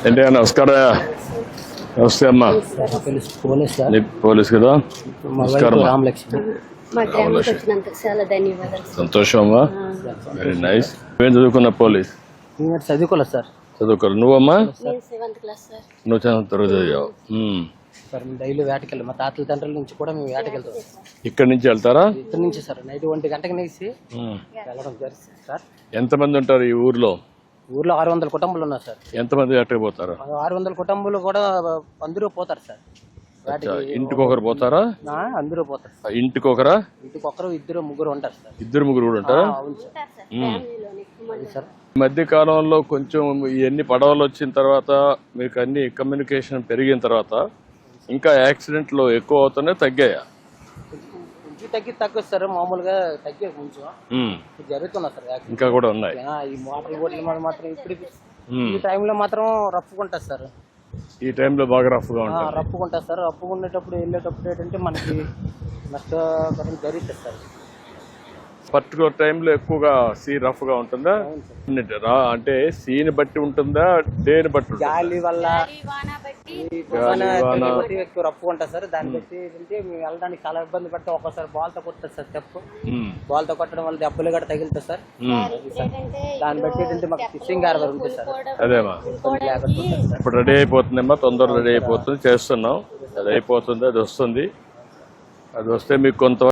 ఏంటి నమస్కారం. నమస్తే అమ్మా. పోలీస్ కదా. నమస్కారం. సంతోషం అమ్మా. Very nice. ఏం చదువుకున్నా? పోలీస్ చదువుకోలేదు సార్. చదువుకోరు. నువ్వమ్మా? నువ్వు చదువు. సార్ డైలీ వేటకెళ్ళి మా తాతల తండ్రుల నుంచి కూడా మేము వేటకెళ్తాం. ఇక్కడ నుంచి వెళ్తారా? ఇక్కడ నుంచి సార్ నైట్ 1 గంటకి నేసి వెళ్ళడం జరుగుతుంది సార్. ఎంతమంది ఉంటారు ఈ ఊర్లో? ఊర్లో 600 కుటుంబాలు ఉన్నారు సార్. ఎంతమంది వేటకి పోతారు? 600 కుటుంబాలు కూడా అందరూ పోతారు సార్. ఇంటికి ఒకరు పోతారా? అందరూ పోతారు. ఇంటికి ఒకరా? ఇంటికి ఒకరు, 2, 3 ఉంటారు సార్. 2, 3 కూడా ఉంటారా? అవును సార్. ఈ మధ్య కాలంలో కొంచెం ఇవన్నీ పడవలు వచ్చిన తర్వాత మీకు అన్ని కమ్యూనికేషన్ పెరిగిన తర్వాత ఇంకా యాక్సిడెంట్లు ఎక్కువ అవుతున్నాయి, తగ్గాయా? తగ్గదు సార్. మామూలుగా తగ్గే కొంచెం జరుగుతున్నా సార్. ఇంకా కూడా ఉన్నాయి. ఈ మోటార్ బోట్ల మాత్రం ఇప్పుడు ఈ టైంలో మాత్రం రప్పుకుంటారు సార్. ఈ టైంలో బాగా రఫ్గా ఉంటుంది. రప్పుకుంటారు సార్. రప్పుకునేటప్పుడు వెళ్ళేటప్పుడు ఏంటంటే మనకి నష్టం జరుగుతుంది సార్. పర్టికులర్ టైంలో ఎక్కువగా సీ రఫ్ గా ఉంటుందా? అంటే సీని బట్టి ఉంటుందా, డేని బట్టి? గాలి వల్ల ఎక్కువ రఫ్ ఉంటుంది సార్. దాన్ని బట్టి ఏంటంటే మేము వెళ్ళడానికి చాలా ఇబ్బంది పడితే ఒక్కోసారి బాల్తో కొట్టదు సార్. స్టెప్ బాల్తో కొట్టడం వల్ల దెబ్బలు కూడా తగులుతుంది సార్. దాన్ని బట్టి ఏంటంటే మాకు ఫిషింగ్ హార్బర్ ఉంటుంది సార్. అదేమా ఇప్పుడు రెడీ అయిపోతుందమ్మా. తొందరగా రెడీ అయిపోతుంది. చేస్తున్నాం. అది అయిపోతుంది. అది వస్తుంది. అది వస్తే మీకు కొంత